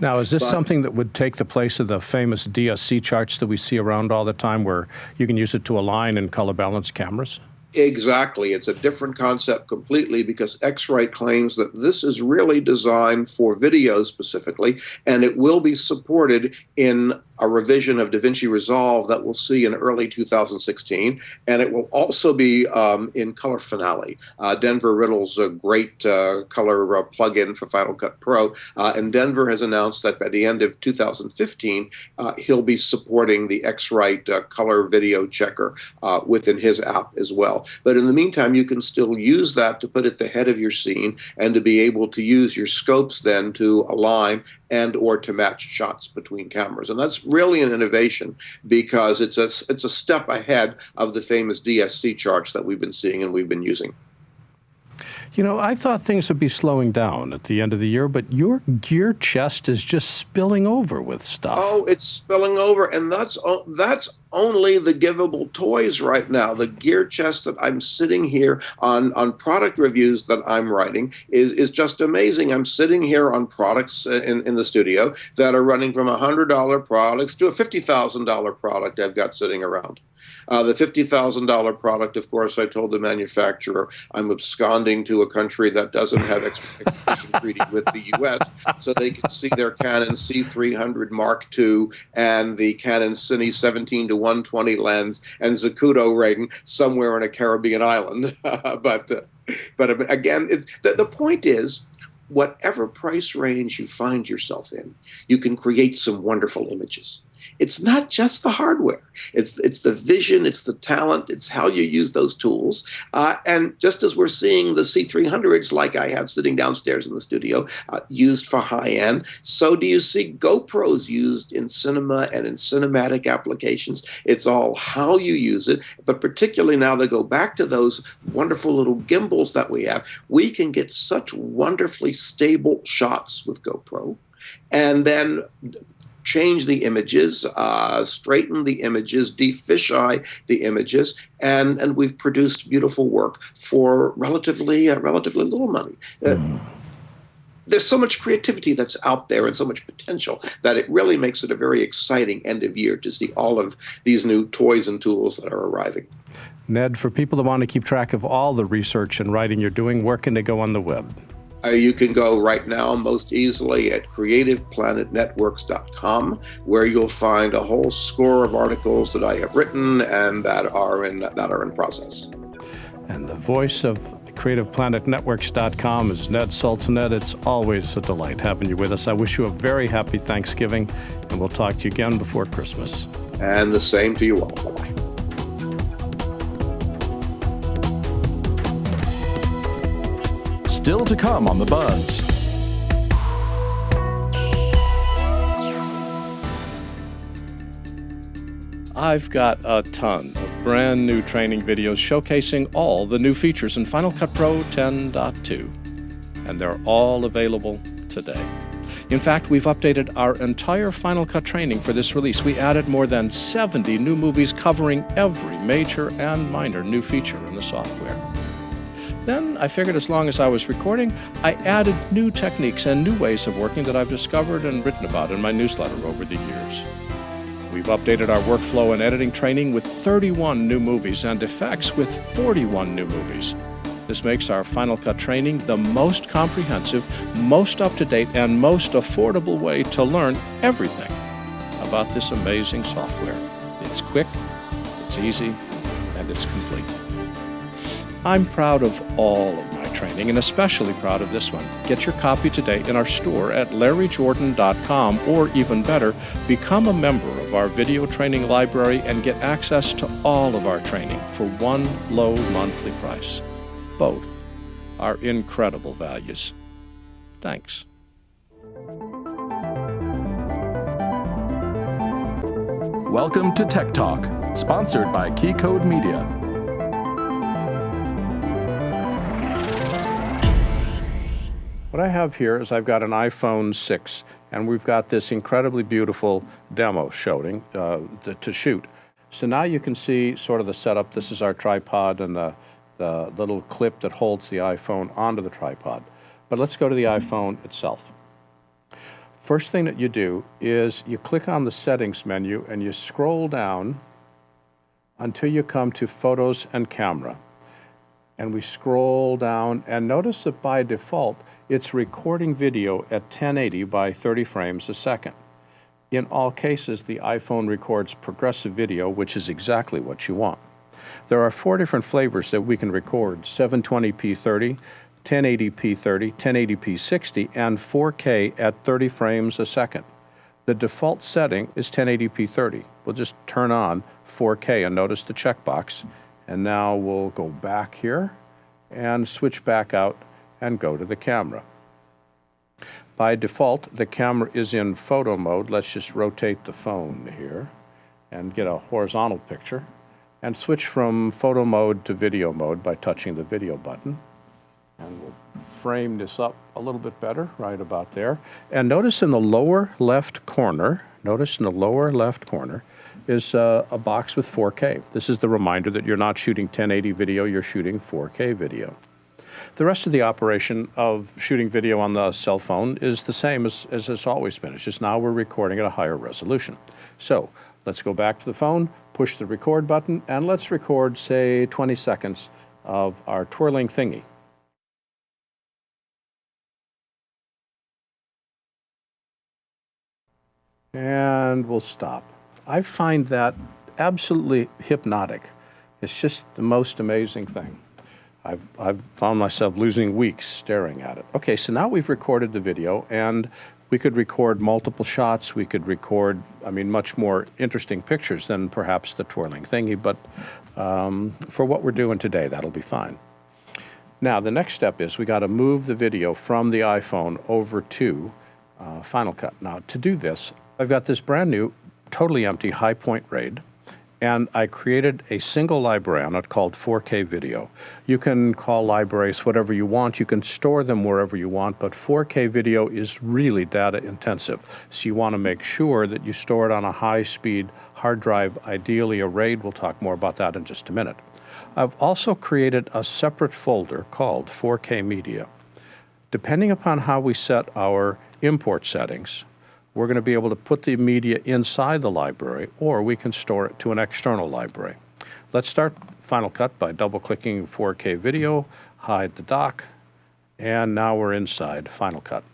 Now, is this something that would take the place of the famous DSC charts that we see around all the time, where you can use it to align and color balance cameras? Exactly. It's a different concept completely, because X-Rite claims that this is really designed for video specifically, and it will be supported in a revision of DaVinci Resolve that we'll see in early 2016, and it will also be in Color Finale. Denver Riddle's a great color plugin for Final Cut Pro, and Denver has announced that by the end of 2015, he'll be supporting the X-Rite color video checker within his app as well. But in the meantime, you can still use that to put at the head of your scene and to be able to use your scopes then to align and or to match shots between cameras. And that's really an innovation, because it's a step ahead of the famous DSC charts that we've been seeing and we've been using. You know, I thought things would be slowing down at the end of the year, but your gear chest is just spilling over with stuff. Oh, it's spilling over, and that's only the givable toys right now. The gear chest that I'm sitting here on product reviews that I'm writing is just amazing. I'm sitting here on products in the studio that are running from $100 products to a $50,000 product I've got sitting around. The $50,000 product, of course, I told the manufacturer I'm absconding to a country that doesn't have extradition treaty with the U.S. so they can see their Canon C300 Mark II and the Canon Cine 17-120 lens and Zacuto ring somewhere in a Caribbean island. But again, the point is, whatever price range you find yourself in, you can create some wonderful images. It's not just the hardware. It's the vision, it's the talent, it's how you use those tools. And just as we're seeing the C300s, like I have sitting downstairs in the studio, used for high-end, so do you see GoPros used in cinema and in cinematic applications. It's all how you use it, but particularly now they go back to those wonderful little gimbals that we have. We can get such wonderfully stable shots with GoPro, and then change the images, straighten the images, defisheye the images, and we've produced beautiful work for relatively little money. There's so much creativity that's out there and so much potential that it really makes it a very exciting end of year to see all of these new toys and tools that are arriving. Ned, for people that want to keep track of all the research and writing you're doing, where can they go on the web? You can go right now most easily at creativeplanetnetworks.com, where you'll find a whole score of articles that I have written and that are in process. And the voice of creativeplanetnetworks.com is Ned Soltz. Ned, it's always a delight having you with us. I wish you a very happy Thanksgiving, and we'll talk to you again before Christmas. And the same to you all. Bye-bye. Still to come on The Buzz. I've got a ton of brand new training videos showcasing all the new features in Final Cut Pro 10.2, and they're all available today. In fact, we've updated our entire Final Cut training for this release. We added more than 70 new movies covering every major and minor new feature in the software. Then I figured as long as I was recording, I added new techniques and new ways of working that I've discovered and written about in my newsletter over the years. We've updated our workflow and editing training with 31 new movies and effects with 41 new movies. This makes our Final Cut training the most comprehensive, most up-to-date, and most affordable way to learn everything about this amazing software. It's quick, it's easy, and it's complete. I'm proud of all of my training, and especially proud of this one. Get your copy today in our store at larryjordan.com, or even better, become a member of our video training library and get access to all of our training for one low monthly price. Both are incredible values. Thanks. Welcome to Tech Talk, sponsored by Keycode Media. What I have here is I've got an iPhone 6, and we've got this incredibly beautiful demo showing to shoot. So now you can see sort of the setup. This is our tripod and the little clip that holds the iPhone onto the tripod. But let's go to the iPhone itself. First thing that you do is you click on the settings menu and you scroll down until you come to Photos and Camera. And we scroll down, and notice that by default, it's recording video at 1080 by 30 frames a second. In all cases, the iPhone records progressive video, which is exactly what you want. There are 4 different flavors that we can record: 720p 30, 1080p 30, 1080p 60, and 4K at 30 frames a second. The default setting is 1080p 30. We'll just turn on 4K and notice the checkbox. And now we'll go back here and switch back out and go to the camera. By default, the camera is in photo mode. Let's just rotate the phone here and get a horizontal picture and switch from photo mode to video mode by touching the video button. And we'll frame this up a little bit better right about there. And notice in the lower left corner, is a box with 4K. This is the reminder that you're not shooting 1080 video, you're shooting 4K video. The rest of the operation of shooting video on the cell phone is the same as it's always been. It's just now we're recording at a higher resolution. So let's go back to the phone, push the record button, and let's record, say, 20 seconds of our twirling thingy. And we'll stop. I find that absolutely hypnotic. It's just the most amazing thing. I've found myself losing weeks staring at it. Okay, so now we've recorded the video, and we could record multiple shots. We could record, much more interesting pictures than perhaps the twirling thingy, but for what we're doing today, that'll be fine. Now, the next step is we got to move the video from the iPhone over to Final Cut. Now, to do this, I've got this brand new, totally empty high point RAID, And I created a single library on it called 4K Video. You can call libraries whatever you want. You can store them wherever you want, but 4K Video is really data intensive. So you want to make sure that you store it on a high-speed hard drive, ideally a RAID. We'll talk more about that in just a minute. I've also created a separate folder called 4K Media. Depending upon how we set our import settings, we're going to be able to put the media inside the library, or we can store it to an external library. Let's start Final Cut by double-clicking 4K Video, hide the dock, and now we're inside Final Cut.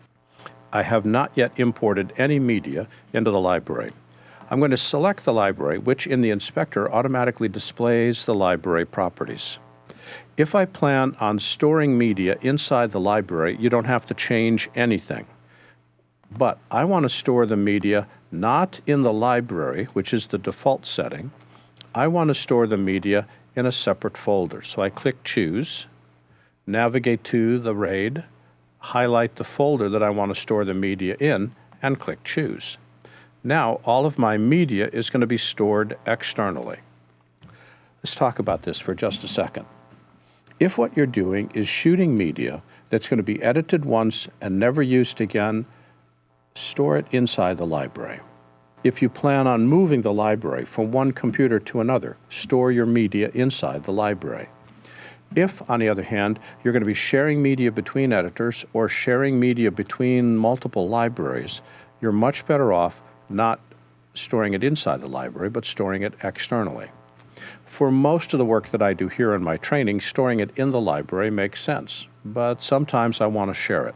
I have not yet imported any media into the library. I'm going to select the library, which in the inspector automatically displays the library properties. If I plan on storing media inside the library, you don't have to change anything. But I want to store the media not in the library, which is the default setting. I want to store the media in a separate folder. So I click Choose, navigate to the RAID, highlight the folder that I want to store the media in, and click Choose. Now all of my media is going to be stored externally. Let's talk about this for just a second. If what you're doing is shooting media that's going to be edited once and never used again, store it inside the library. If you plan on moving the library from one computer to another, store your media inside the library. If, on the other hand, you're going to be sharing media between editors or sharing media between multiple libraries, you're much better off not storing it inside the library, but storing it externally. For most of the work that I do here in my training, storing it in the library makes sense, but sometimes I want to share it.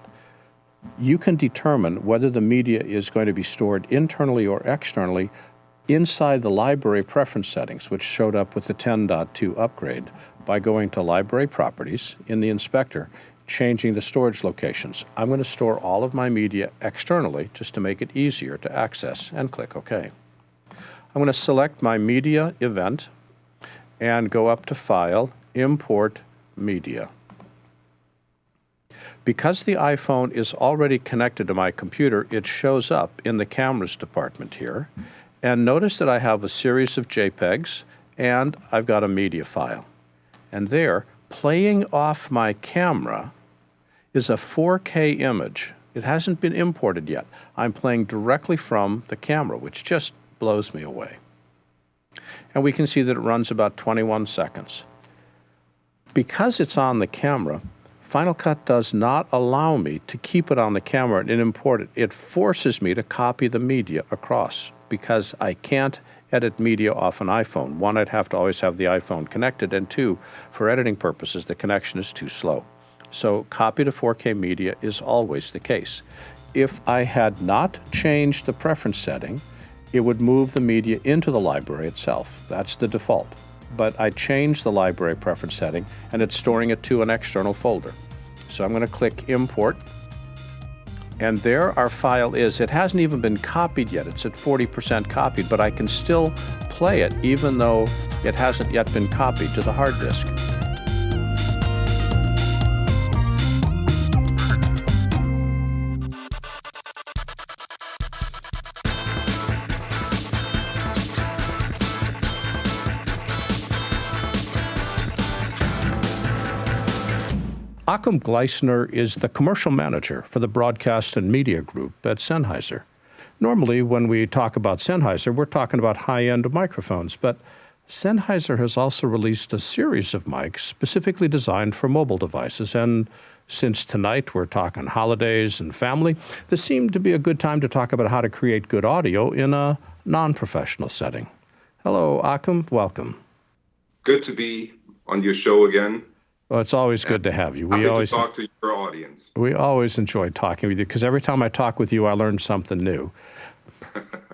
You can determine whether the media is going to be stored internally or externally inside the library preference settings, which showed up with the 10.2 upgrade, by going to Library Properties in the inspector, changing the storage locations. I'm going to store all of my media externally just to make it easier to access, and click OK. I'm going to select my media event and go up to File, Import Media. Because the iPhone is already connected to my computer, it shows up in the Cameras department here. And notice that I have a series of JPEGs, and I've got a media file. And there, playing off my camera, is a 4K image. It hasn't been imported yet. I'm playing directly from the camera, which just blows me away. And we can see that it runs about 21 seconds. Because it's on the camera, Final Cut does not allow me to keep it on the camera and import it. It forces me to copy the media across because I can't edit media off an iPhone. One, I'd have to always have the iPhone connected, and two, for editing purposes, the connection is too slow. So copy to 4K media is always the case. If I had not changed the preference setting, it would move the media into the library itself. That's the default. But I changed the library preference setting, and it's storing it to an external folder. So I'm going to click Import, and there our file is. It hasn't even been copied yet. It's at 40% copied, but I can still play it even though it hasn't yet been copied to the hard disk. Achim Gleisner is the commercial manager for the Broadcast and Media Group at Sennheiser. Normally, when we talk about Sennheiser, we're talking about high-end microphones, but Sennheiser has also released a series of mics specifically designed for mobile devices, and since tonight we're talking holidays and family, this seemed to be a good time to talk about how to create good audio in a non-professional setting. Hello, Achim. Welcome. Good to be on your show again. Well, it's always good to have you. Happy to talk to your audience. We always enjoy talking with you because every time I talk with you, I learn something new.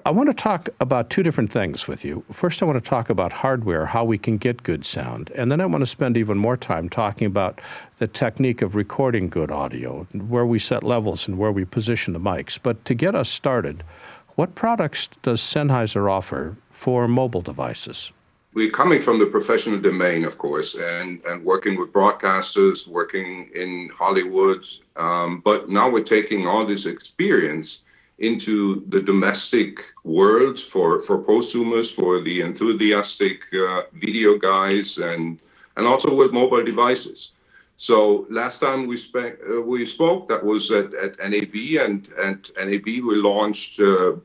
I want to talk about two different things with you. First, I want to talk about hardware, how we can get good sound. And then I want to spend even more time talking about the technique of recording good audio, where we set levels and where we position the mics. But to get us started, what products does Sennheiser offer for mobile devices? We're coming from the professional domain, of course, and working with broadcasters, working in Hollywood. But now we're taking all this experience into the domestic world for prosumers, for the enthusiastic video guys, and also with mobile devices. So last time we spoke, that was at NAB, and NAB we launched 2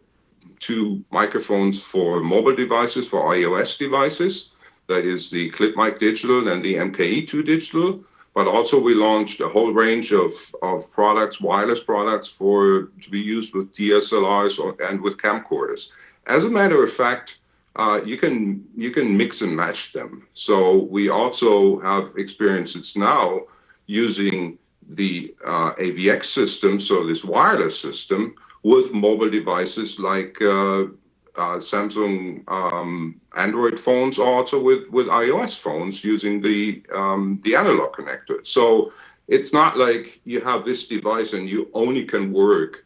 microphones for mobile devices, for iOS devices. That is the Clip Mic Digital and the MKE2 Digital. But also we launched a whole range of products, wireless products to be used with DSLRs and with camcorders. As a matter of fact, you can mix and match them. So we also have experiences now using the AVX system, so this wireless system, with mobile devices like Samsung Android phones, or also with iOS phones using the analog connector. So it's not like you have this device and you only can work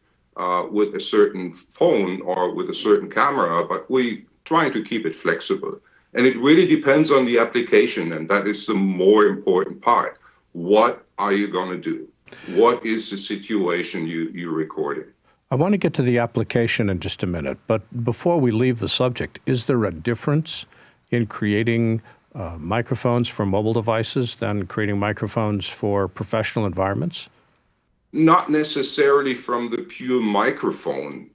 with a certain phone or with a certain camera, but we trying to keep it flexible. And it really depends on the application, and that is the more important part. What are you going to do? What is the situation you're recording? I want to get to the application in just a minute, but before we leave the subject, is there a difference in creating microphones for mobile devices than creating microphones for professional environments? Not necessarily from the pure microphone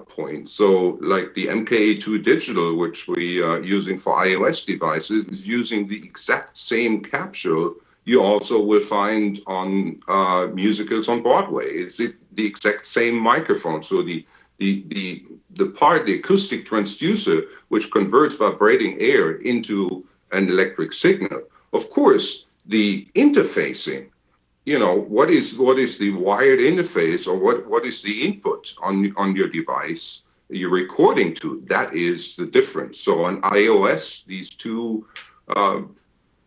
point. So like the MKE2 Digital, which we are using for iOS devices, is using the exact same capsule you also will find on musicals on Broadway. It's the exact same microphone. So the acoustic transducer, which converts vibrating air into an electric signal. Of course, the interfacing, what is the wired interface, or what is the input on your device you're recording to? That is the difference. So on iOS, these 2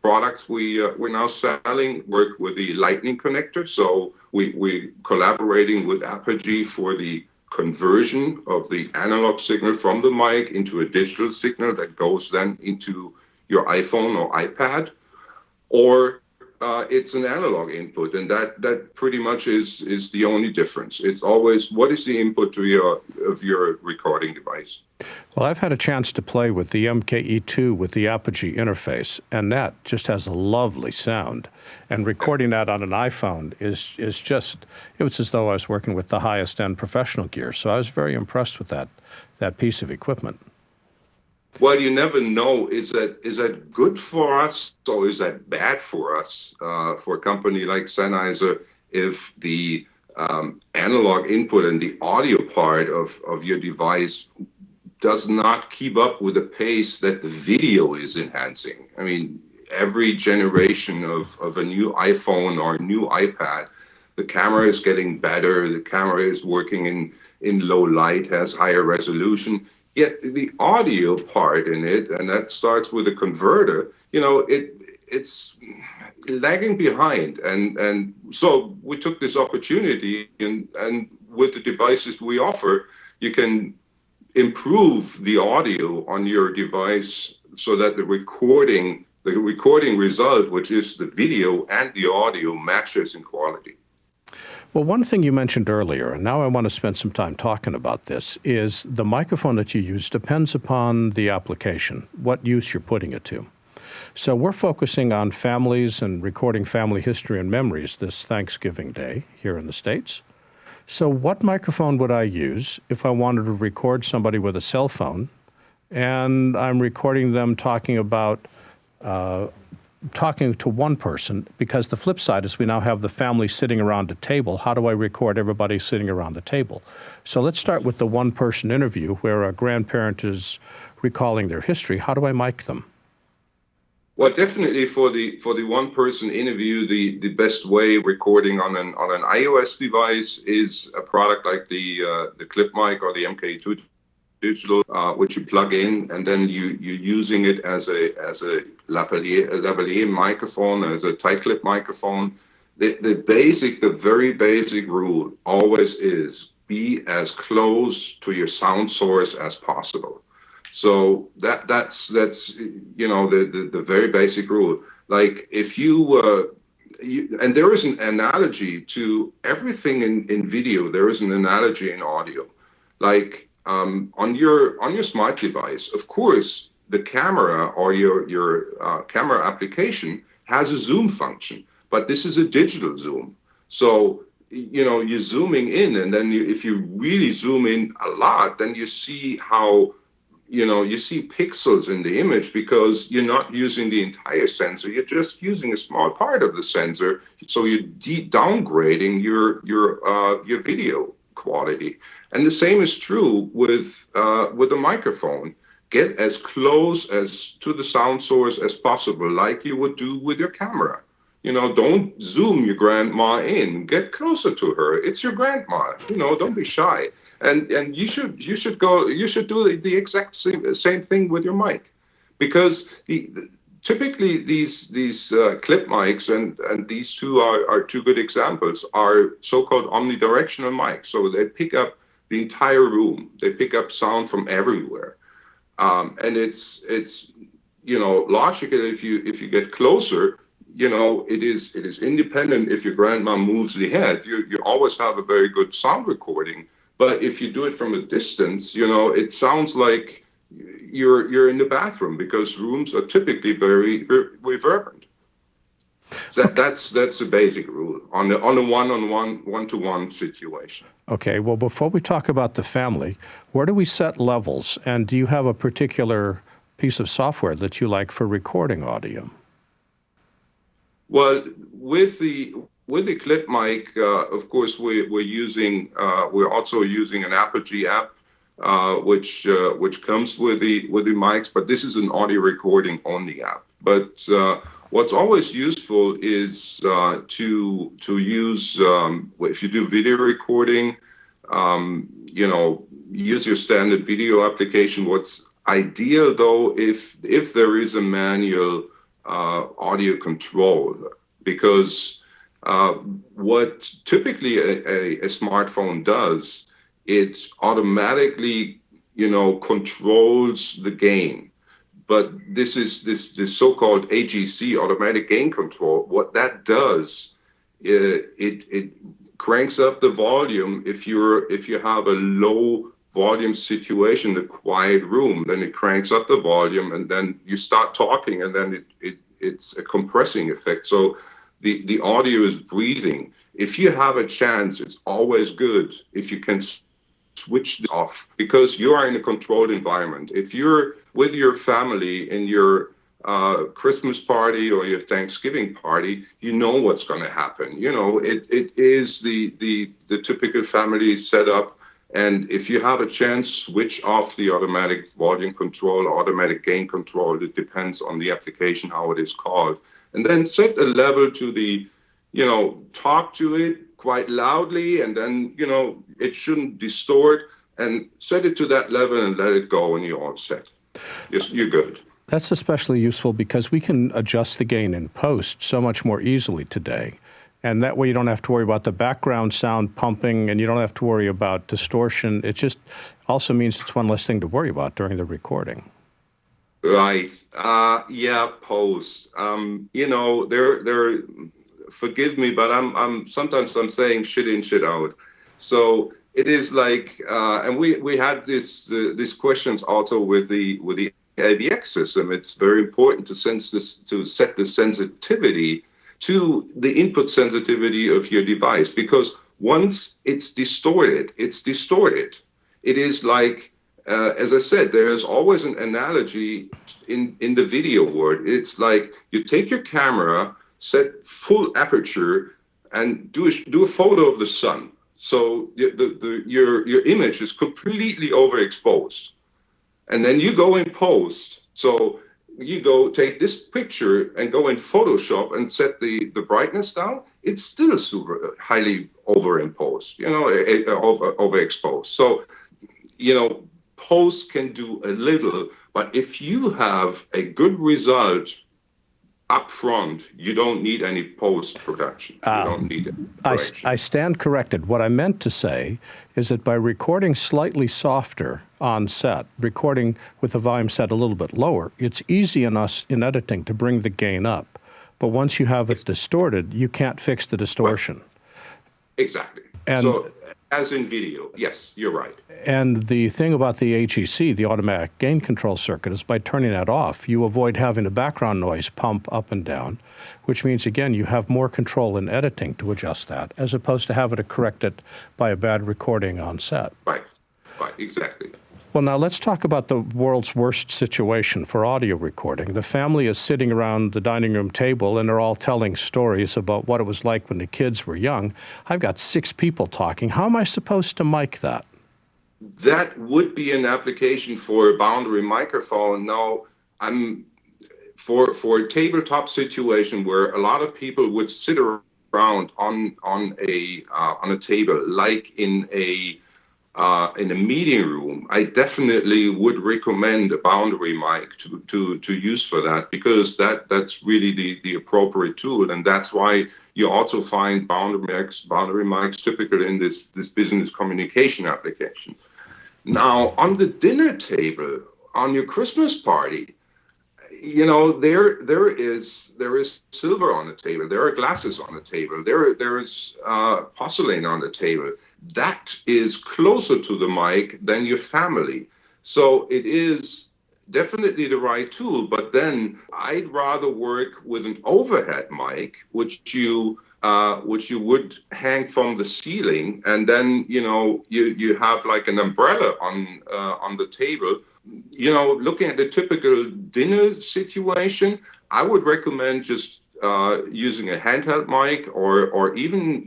products we're now selling work with the Lightning connector. So we're collaborating with Apogee for the conversion of the analog signal from the mic into a digital signal that goes then into your iPhone or iPad, or it's an analog input, and that pretty much is the only difference. It's always what is the input of your recording device. Well, I've had a chance to play with the MKE2 with the Apogee interface, and that just has a lovely sound. And recording that on an iPhone is just, it was as though I was working with the highest end professional gear. So I was very impressed with that piece of equipment. Well, you never know. Is that good for us, or is that bad for us? For a company like Sennheiser, if the analog input and the audio part of your device does not keep up with the pace that the video is enhancing. I mean, every generation of a new iPhone or a new iPad, the camera is getting better. The camera is working in low light, has higher resolution. Yet the audio part in it, and that starts with a converter, it's lagging behind. And so we took this opportunity, and with the devices we offer, you can improve the audio on your device so that the recording result, which is the video and the audio, matches in quality. Well, one thing you mentioned earlier, and now I want to spend some time talking about this, is the microphone that you use depends upon the application, what use you're putting it to. So we're focusing on families and recording family history and memories this Thanksgiving Day here in the States. So what microphone would I use if I wanted to record somebody with a cell phone, and I'm recording them talking to one person? Because the flip side is we now have the family sitting around a table. How do I record everybody sitting around the table? So let's start with the one-person interview where a grandparent is recalling their history. How do I mic them? Well, definitely for the one-person interview, the best way recording on an iOS device is a product like the Clip Mic or the MKE2 Digital, which you plug in, and then you're using it as a lavalier microphone, as a tight clip microphone. The very basic rule always is be as close to your sound source as possible. So that's the very basic rule. Like if and there is an analogy to everything in video. There is an analogy in audio. Like on your smart device, of course, the camera or your camera application has a zoom function, but this is a digital zoom. So, you're zooming in, and then if you really zoom in a lot, then you see how, you see pixels in the image because you're not using the entire sensor. You're just using a small part of the sensor. So you're downgrading your video quality. And the same is true with the microphone. Get as close to the sound source as possible, like you would do with your camera. Don't zoom your grandma in. Get closer to her. It's your grandma. Don't be shy. And you should do the exact same thing with your mic, because typically these clip mics and these two are two good examples, are so-called omnidirectional mics. So they pick up the entire room. They pick up sound from everywhere. And it's logical if you get closer. It is independent if your grandma moves the head. You always have a very good sound recording. But if you do it from a distance, it sounds like you're in the bathroom, because rooms are typically very, very reverberant. So that's a basic rule on the one-to-one situation. Okay. Well, before we talk about the family, where do we set levels? And do you have a particular piece of software that you like for recording audio? Well, with the clip mic, of course, we're also using an Apogee app, which comes with the mics, but this is an audio recording only app. But what's always useful is to use, if you do video recording, use your standard video application. What's ideal, though, if there is a manual audio control, because what typically a smartphone does, it automatically controls the gain. But this so-called AGC, automatic gain control. What that does, it cranks up the volume if you have a low volume situation, a quiet room. Then it cranks up the volume, and then you start talking, and then it's a compressing effect. So the audio is breathing. If you have a chance, it's always good if you can switch this off, because you are in a controlled environment. If you're with your family in your Christmas party or your Thanksgiving party, you know what's going to happen. It is the typical family setup. And if you have a chance, switch off the automatic volume control, automatic gain control. It depends on the application, how it is called. And then set a level to the, talk to it quite loudly, and then, it shouldn't distort, and set it to that level and let it go, and you're all set. Yes, you're good. That's especially useful because we can adjust the gain in post so much more easily today. And that way you don't have to worry about the background sound pumping, and you don't have to worry about distortion. It just also means it's one less thing to worry about during the recording. Right. Yeah, post. They're forgive me, but I'm sometimes saying shit in, shit out. So it is like, and we had these questions also with the AVX system. It's very important to set the sensitivity to the input sensitivity of your device, because once it's distorted, it's distorted. It is like, as I said, there's always an analogy in the video world. It's like you take your camera, set full aperture, and do a photo of the sun. So your image is completely overexposed. And then you go in post. So you take this picture and go in Photoshop and set the brightness down. It's still super highly overimposed, overexposed. So, post can do a little, but if you have a good result up front, you don't need any post-production. You don't need it. I stand corrected. What I meant to say is that by recording slightly softer on set, recording with the volume set a little bit lower, it's easy in editing to bring the gain up. But once you have it distorted, you can't fix the distortion. Exactly. And so as in video. Yes, you're right. And the thing about the HEC, the automatic gain control circuit, is by turning that off, you avoid having the background noise pump up and down, which means, again, you have more control in editing to adjust that, as opposed to having to correct it by a bad recording on set. Right, exactly. Well, now let's talk about the world's worst situation for audio recording. The family is sitting around the dining room table and they're all telling stories about what it was like when the kids were young. I've got 6 people talking. How am I supposed to mic that? That would be an application for a boundary microphone. Now, for a tabletop situation where a lot of people would sit around on a table, like in a meeting room, I definitely would recommend a boundary mic to use for that, because that's really the appropriate tool, and that's why you also find boundary mics typically in this business communication application. Now, on the dinner table, on your Christmas party, there is silver on the table, there are glasses on the table, there is porcelain on the table. That is closer to the mic than your family. So it is definitely the right tool, but then I'd rather work with an overhead mic, which you would hang from the ceiling, and then you have like an umbrella on the table. Looking at the typical dinner situation, I would recommend just using a handheld mic or even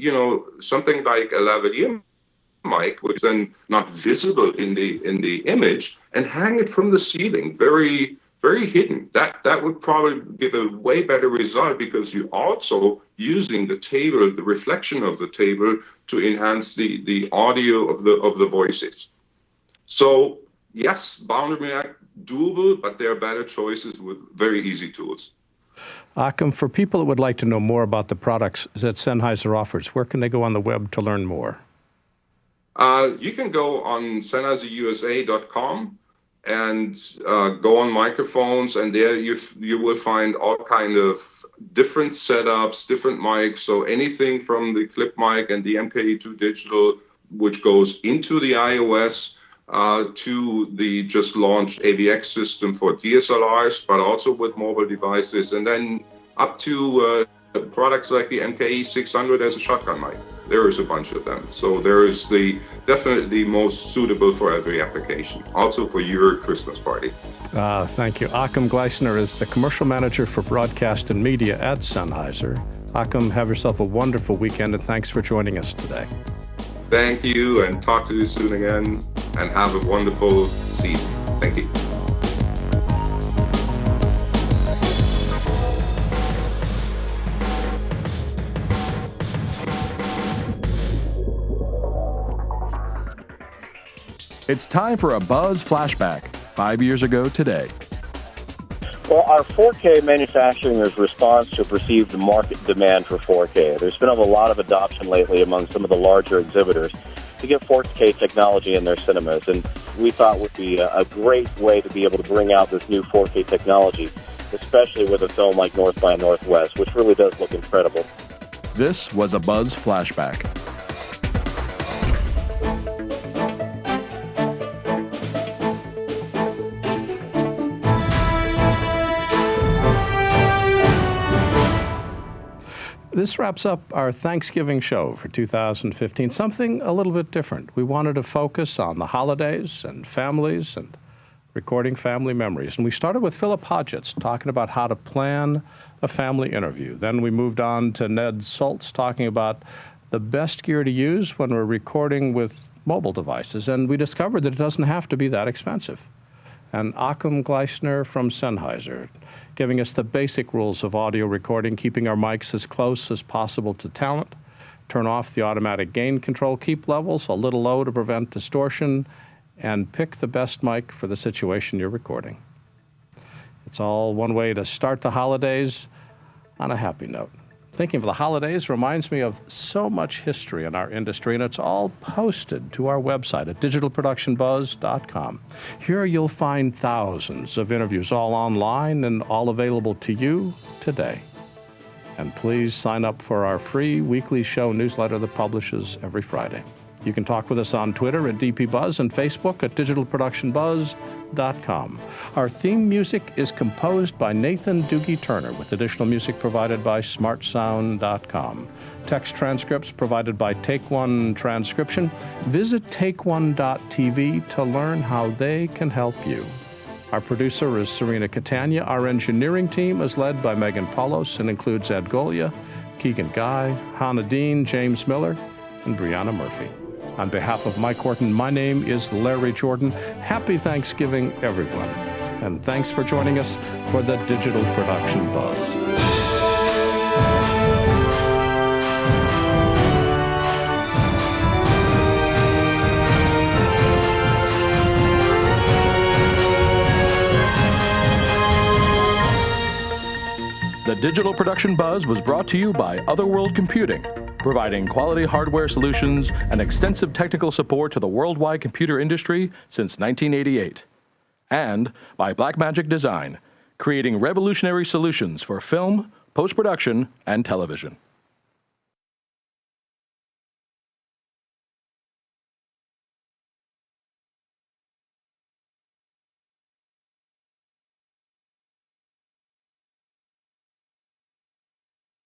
something like a lavalier mic, which is then not visible in the image, and hang it from the ceiling, very very hidden. That would probably give a way better result, because you're also using the table, the reflection of the table, to enhance the audio of the voices. So yes, boundary mic doable, but there are better choices with very easy tools. Achim, for people that would like to know more about the products that Sennheiser offers, where can they go on the web to learn more? You can go on SennheiserUSA.com and go on microphones, and there you will find all kind of different setups, different mics. So anything from the clip mic and the MKE2 digital, which goes into the iOS, to the just launched AVX system for DSLRs, but also with mobile devices, and then up to products like the MKE 600 as a shotgun mic. There is a bunch of them. So there is definitely most suitable for every application, also for your Christmas party. Thank you. Achim Gleisner is the commercial manager for broadcast and media at Sennheiser. Achim, have yourself a wonderful weekend, and thanks for joining us today. Thank you, and talk to you soon again, and have a wonderful season. Thank you. It's time for a BuZZ flashback. 5 years ago today. Well, our 4K manufacturing is response to perceived market demand for 4K. There's been a lot of adoption lately among some of the larger exhibitors to get 4K technology in their cinemas, and we thought would be a great way to be able to bring out this new 4K technology, especially with a film like North by Northwest, which really does look incredible. This was a BuZZ flashback. This wraps up our Thanksgiving show for 2015, something a little bit different. We wanted to focus on the holidays and families and recording family memories. And we started with Phillip Hodgetts talking about how to plan a family interview. Then we moved on to Ned Soltz talking about the best gear to use when we're recording with mobile devices. And we discovered that it doesn't have to be that expensive. And Achim Gleisner from Sennheiser, giving us the basic rules of audio recording, keeping our mics as close as possible to talent, turn off the automatic gain control, keep levels a little low to prevent distortion, and pick the best mic for the situation you're recording. It's all one way to start the holidays on a happy note. Thinking of the holidays reminds me of so much history in our industry, and it's all posted to our website at digitalproductionbuzz.com. Here you'll find thousands of interviews, all online and all available to you today. And please sign up for our free weekly show newsletter that publishes every Friday. You can talk with us on Twitter at DPBuzz and Facebook at digitalproductionbuzz.com. Our theme music is composed by Nathan Doogie Turner, with additional music provided by smartsound.com. Text transcripts provided by Take One Transcription. Visit takeone.tv to learn how they can help you. Our producer is Serena Catania. Our engineering team is led by Megan Paulos and includes Ed Golia, Keegan Guy, Hannah Dean, James Miller, and Brianna Murphy. On behalf of Mike Horton, my name is Larry Jordan. Happy Thanksgiving, everyone. And thanks for joining us for the Digital Production Buzz. The Digital Production Buzz was brought to you by Otherworld Computing, providing quality hardware solutions and extensive technical support to the worldwide computer industry since 1988. And by Blackmagic Design, creating revolutionary solutions for film, post-production, and television.